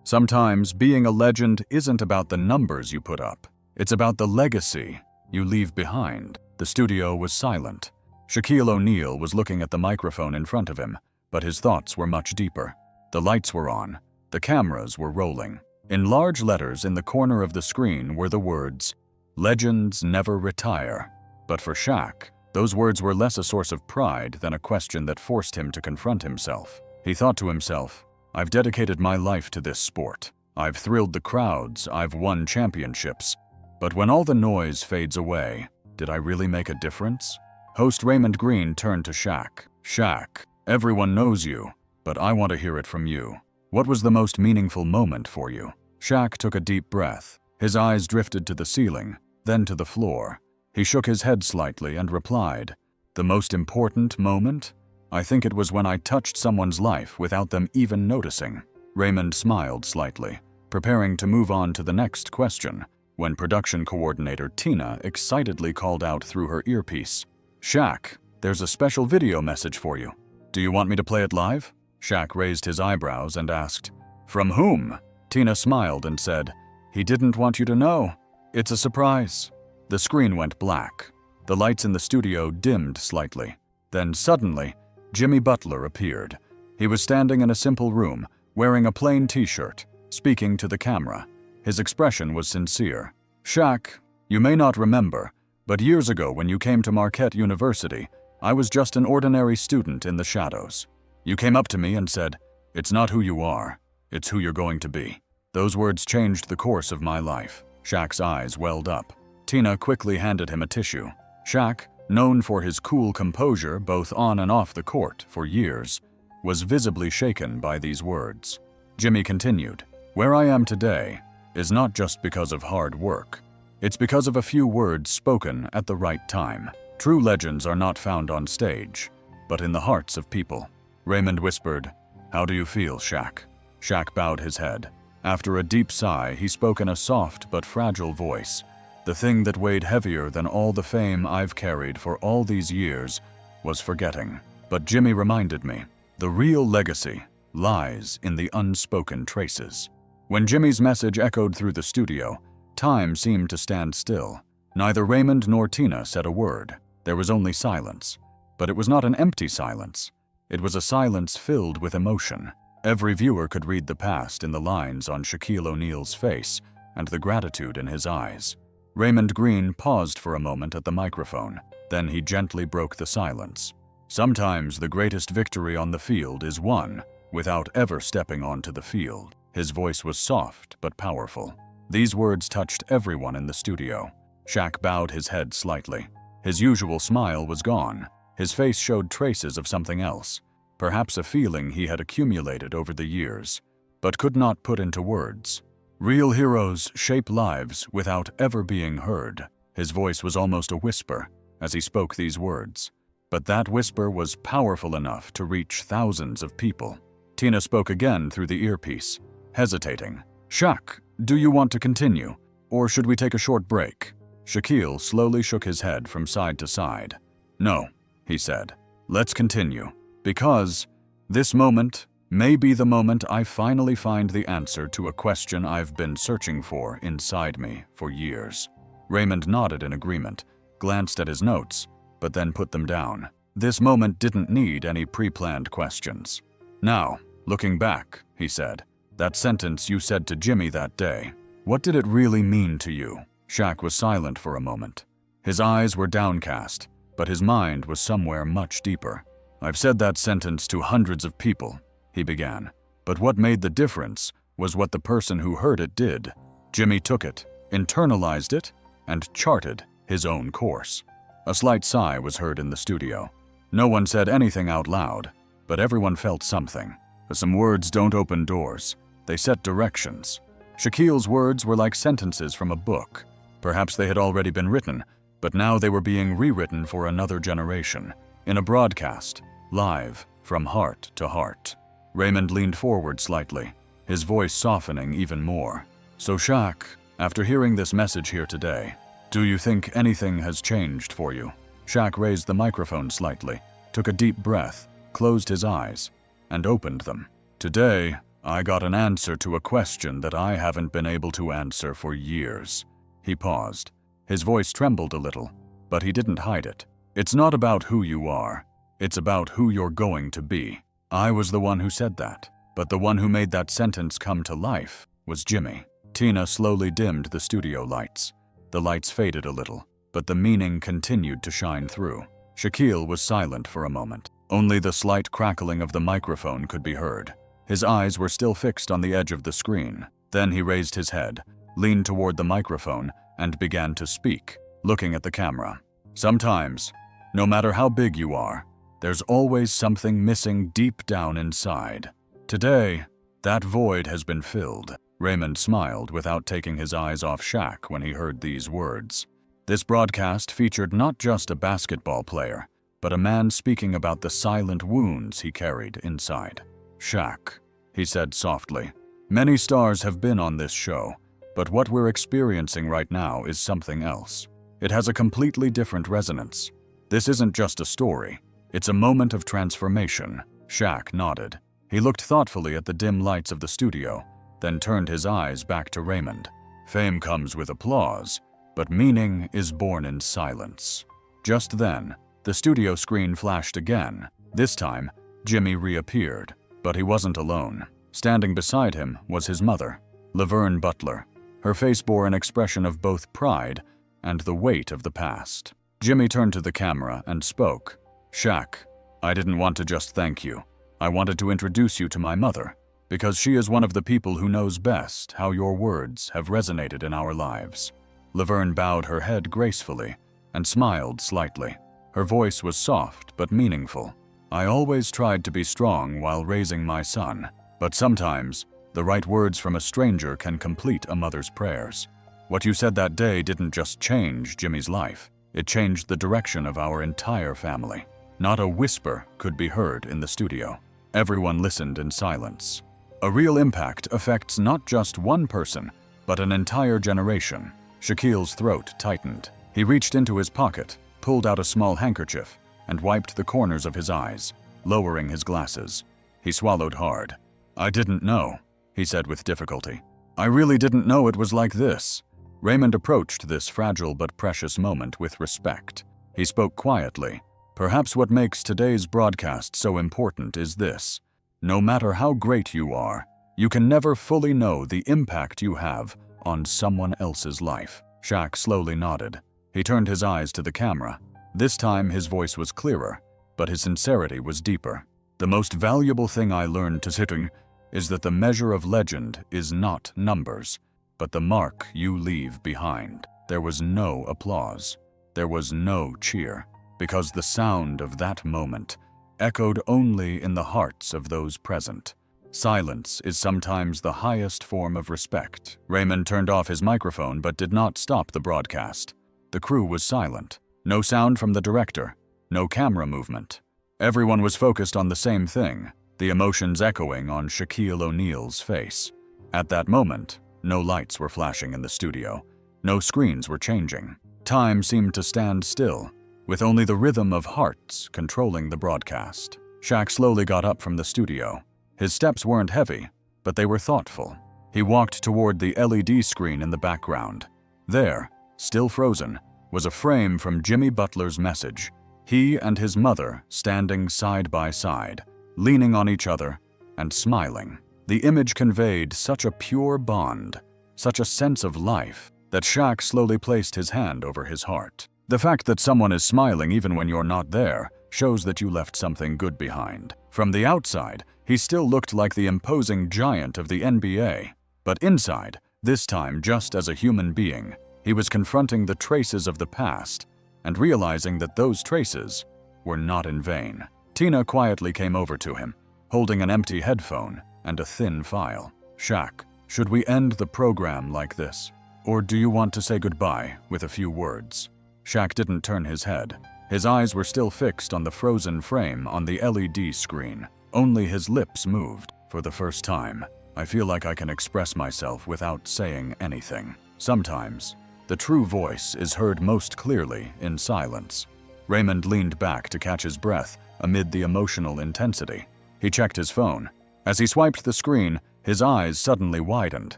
Sometimes being a legend isn't about the numbers you put up. It's about the legacy you leave behind. The studio was silent. Shaquille O'Neal was looking at the microphone in front of him, but his thoughts were much deeper. The lights were on. The cameras were rolling. In large letters in the corner of the screen were the words, "Legends never retire." But for Shaq, those words were less a source of pride than a question that forced him to confront himself. He thought to himself, "I've dedicated my life to this sport. I've thrilled the crowds, I've won championships. But when all the noise fades away, did I really make a difference?" Host Raymond Green turned to Shaq. "Shaq, everyone knows you, but I want to hear it from you. What was the most meaningful moment for you?" Shaq took a deep breath. His eyes drifted to the ceiling, then to the floor. He shook his head slightly and replied, "The most important moment? I think it was when I touched someone's life without them even noticing." Raymond smiled slightly, preparing to move on to the next question, when production coordinator Tina excitedly called out through her earpiece, "Shaq, there's a special video message for you. Do you want me to play it live?" Shaq raised his eyebrows and asked, "From whom?" Tina smiled and said, "He didn't want you to know. It's a surprise." The screen went black. The lights in the studio dimmed slightly. Then suddenly, Jimmy Butler appeared. He was standing in a simple room, wearing a plain t-shirt, speaking to the camera. His expression was sincere. "Shaq, you may not remember, but years ago when you came to Marquette University, I was just an ordinary student in the shadows. You came up to me and said, 'It's not who you are, it's who you're going to be.' Those words changed the course of my life." Shaq's eyes welled up. Tina quickly handed him a tissue. Shaq, known for his cool composure both on and off the court for years, was visibly shaken by these words. Jimmy continued, "Where I am today is not just because of hard work. It's because of a few words spoken at the right time. True legends are not found on stage, but in the hearts of people." Raymond whispered, "How do you feel, Shaq?" Shaq bowed his head. After a deep sigh, he spoke in a soft but fragile voice. "The thing that weighed heavier than all the fame I've carried for all these years was forgetting. But Jimmy reminded me, the real legacy lies in the unspoken traces." When Jimmy's message echoed through the studio, time seemed to stand still. Neither Raymond nor Tina said a word. There was only silence. But it was not an empty silence. It was a silence filled with emotion. Every viewer could read the past in the lines on Shaquille O'Neal's face and the gratitude in his eyes. Raymond Green paused for a moment at the microphone. Then he gently broke the silence. "Sometimes the greatest victory on the field is won without ever stepping onto the field." His voice was soft but powerful. These words touched everyone in the studio. Shaq bowed his head slightly. His usual smile was gone. His face showed traces of something else, perhaps a feeling he had accumulated over the years, but could not put into words. "Real heroes shape lives without ever being heard." His voice was almost a whisper as he spoke these words, but that whisper was powerful enough to reach thousands of people. Tina spoke again through the earpiece, hesitating. "Shaq, do you want to continue, or should we take a short break?" Shaquille slowly shook his head from side to side. "No," he said. "Let's continue, because this moment may be the moment I finally find the answer to a question I've been searching for inside me for years." Raymond nodded in agreement, glanced at his notes, but then put them down. This moment didn't need any pre-planned questions. "Now, looking back," he said, "that sentence you said to Jimmy that day, what did it really mean to you?" Shaq was silent for a moment. His eyes were downcast, but his mind was somewhere much deeper. "I've said that sentence to hundreds of people," he began, "but what made the difference was what the person who heard it did. Jimmy took it, internalized it, and charted his own course." A slight sigh was heard in the studio. No one said anything out loud, but everyone felt something. Some words don't open doors, they set directions. Shaquille's words were like sentences from a book. Perhaps they had already been written, but now they were being rewritten for another generation, in a broadcast, live, from heart to heart. Raymond leaned forward slightly, his voice softening even more. "So Shaq, after hearing this message here today, do you think anything has changed for you?" Shaq raised the microphone slightly, took a deep breath, closed his eyes, and opened them. "Today, I got an answer to a question that I haven't been able to answer for years." He paused. His voice trembled a little, but he didn't hide it. "It's not about who you are. It's about who you're going to be." I was the one who said that, but the one who made that sentence come to life was Jimmy. Tina slowly dimmed the studio lights. The lights faded a little, but the meaning continued to shine through. Shaquille was silent for a moment. Only the slight crackling of the microphone could be heard. His eyes were still fixed on the edge of the screen. Then he raised his head, leaned toward the microphone, and began to speak, looking at the camera. "Sometimes, no matter how big you are, there's always something missing deep down inside. Today, that void has been filled." Raymond smiled without taking his eyes off Shaq when he heard these words. This broadcast featured not just a basketball player, but a man speaking about the silent wounds he carried inside. "Shaq," he said softly, "many stars have been on this show, but what we're experiencing right now is something else. It has a completely different resonance. This isn't just a story, it's a moment of transformation." Shaq nodded. He looked thoughtfully at the dim lights of the studio, then turned his eyes back to Raymond. "Fame comes with applause, but meaning is born in silence." Just then, the studio screen flashed again. This time, Jimmy reappeared, but he wasn't alone. Standing beside him was his mother, Laverne Butler. Her face bore an expression of both pride and the weight of the past. Jimmy turned to the camera and spoke. "Shaq, I didn't want to just thank you. I wanted to introduce you to my mother, because she is one of the people who knows best how your words have resonated in our lives." Laverne bowed her head gracefully and smiled slightly. Her voice was soft but meaningful. "I always tried to be strong while raising my son, but sometimes the right words from a stranger can complete a mother's prayers. What you said that day didn't just change Jimmy's life, it changed the direction of our entire family." Not a whisper could be heard in the studio. Everyone listened in silence. A real impact affects not just one person, but an entire generation. Shaquille's throat tightened. He reached into his pocket, pulled out a small handkerchief, and wiped the corners of his eyes, lowering his glasses. He swallowed hard. "I didn't know," he said with difficulty. "I really didn't know it was like this." Raymond approached this fragile but precious moment with respect. He spoke quietly. "Perhaps what makes today's broadcast so important is this. No matter how great you are, you can never fully know the impact you have on someone else's life." Shaq slowly nodded. He turned his eyes to the camera. This time his voice was clearer, but his sincerity was deeper. "The most valuable thing I learned to sitting is that the measure of legend is not numbers, but the mark you leave behind." There was no applause. There was no cheer, because the sound of that moment echoed only in the hearts of those present. Silence is sometimes the highest form of respect. Raymond turned off his microphone but did not stop the broadcast. The crew was silent. No sound from the director, no camera movement. Everyone was focused on the same thing, the emotions echoing on Shaquille O'Neal's face. At that moment, no lights were flashing in the studio. No screens were changing. Time seemed to stand still, with only the rhythm of hearts controlling the broadcast. Shaq slowly got up from the studio. His steps weren't heavy, but they were thoughtful. He walked toward the LED screen in the background. There, still frozen, was a frame from Jimmy Butler's message. He and his mother standing side by side, leaning on each other and smiling. The image conveyed such a pure bond, such a sense of life, that Shaq slowly placed his hand over his heart. The fact that someone is smiling even when you're not there shows that you left something good behind. From the outside, he still looked like the imposing giant of the NBA. But inside, this time just as a human being, he was confronting the traces of the past and realizing that those traces were not in vain. Tina quietly came over to him, holding an empty headphone and a thin file. "Shaq, should we end the program like this? Or do you want to say goodbye with a few words?" Shaq didn't turn his head. His eyes were still fixed on the frozen frame on the LED screen. Only his lips moved. "For the first time, I feel like I can express myself without saying anything. Sometimes, the true voice is heard most clearly in silence." Raymond leaned back to catch his breath amid the emotional intensity. He checked his phone. As he swiped the screen, His eyes suddenly widened.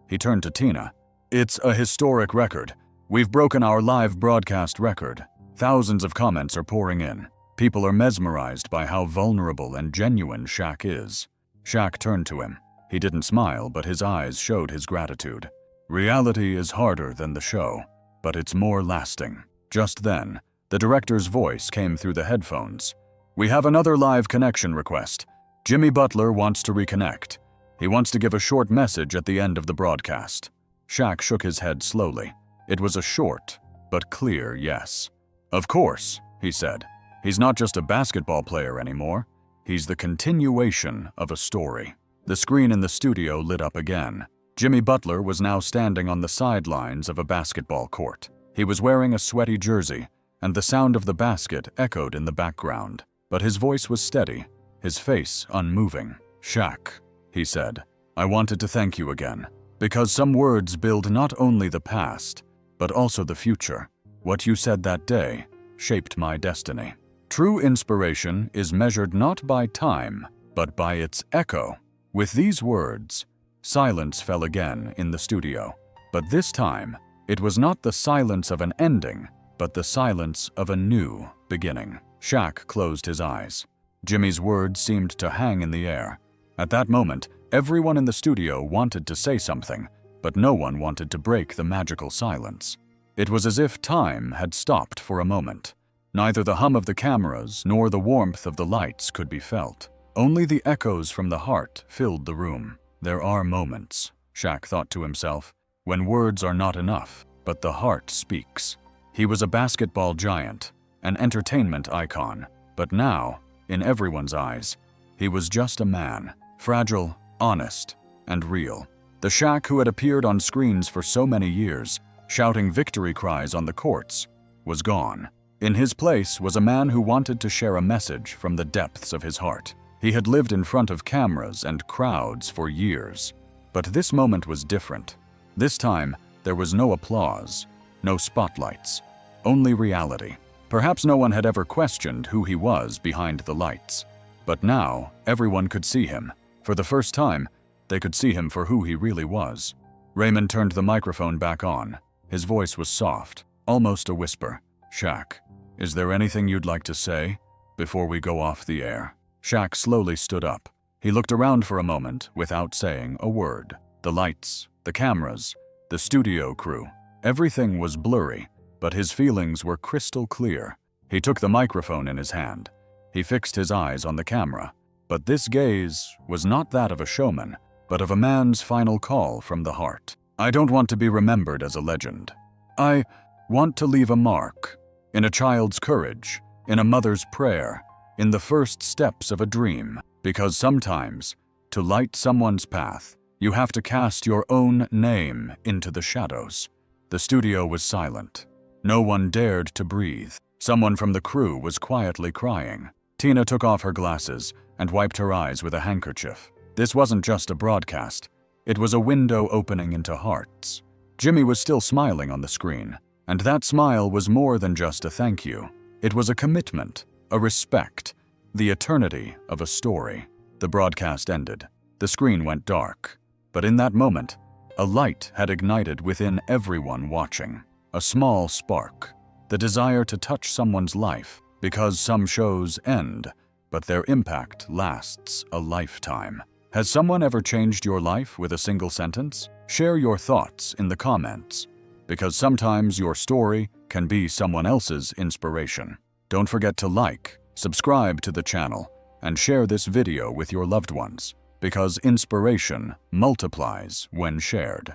He turned to Tina. "It's a historic record. We've broken our live broadcast record. Thousands of comments are pouring in. People are mesmerized by how vulnerable and genuine Shaq is." Shaq turned to him. He didn't smile, but his eyes showed his gratitude. "Reality is harder than the show, but it's more lasting." Just then, the director's voice came through the headphones. "We have another live connection request. Jimmy Butler wants to reconnect. He wants to give a short message at the end of the broadcast." Shaq shook his head slowly. It was a short, but clear yes. "Of course," he said. "He's not just a basketball player anymore. He's the continuation of a story." The screen in the studio lit up again. Jimmy Butler was now standing on the sidelines of a basketball court. He was wearing a sweaty jersey, and the sound of the basket echoed in the background. But his voice was steady, his face unmoving. "Shaq," he said, "I wanted to thank you again, because some words build not only the past, but also the future. What you said that day shaped my destiny." True inspiration is measured not by time, but by its echo. With these words, silence fell again in the studio. But this time, it was not the silence of an ending, but the silence of a new beginning. Shaq closed his eyes. Jimmy's words seemed to hang in the air. At that moment, everyone in the studio wanted to say something, but no one wanted to break the magical silence. It was as if time had stopped for a moment. Neither the hum of the cameras nor the warmth of the lights could be felt. Only the echoes from the heart filled the room. There are moments, Shaq thought to himself, when words are not enough, but the heart speaks. He was a basketball giant, an entertainment icon, but now, in everyone's eyes, he was just a man, fragile, honest, and real. The Shaq who had appeared on screens for so many years, shouting victory cries on the courts, was gone. In his place was a man who wanted to share a message from the depths of his heart. He had lived in front of cameras and crowds for years. But this moment was different. This time, there was no applause, no spotlights, only reality. Perhaps no one had ever questioned who he was behind the lights. But now, everyone could see him. For the first time, they could see him for who he really was. Raymond turned the microphone back on. His voice was soft, almost a whisper. "Shaq, is there anything you'd like to say before we go off the air?" Shaq slowly stood up. He looked around for a moment without saying a word. The lights, the cameras, the studio crew, everything was blurry, but his feelings were crystal clear. He took the microphone in his hand. He fixed his eyes on the camera. But this gaze was not that of a showman, but of a man's final call from the heart. "I don't want to be remembered as a legend. I want to leave a mark, in a child's courage, in a mother's prayer, in the first steps of a dream. Because sometimes, to light someone's path, you have to cast your own name into the shadows." The studio was silent. No one dared to breathe. Someone from the crew was quietly crying. Tina took off her glasses and wiped her eyes with a handkerchief. This wasn't just a broadcast. It was a window opening into hearts. Jimmy was still smiling on the screen, and that smile was more than just a thank you. It was a commitment, a respect, the eternity of a story. The broadcast ended. The screen went dark. But in that moment, a light had ignited within everyone watching. A small spark. The desire to touch someone's life, because some shows end, but their impact lasts a lifetime. Has someone ever changed your life with a single sentence? Share your thoughts in the comments, because sometimes your story can be someone else's inspiration. Don't forget to like, subscribe to the channel, and share this video with your loved ones, because inspiration multiplies when shared.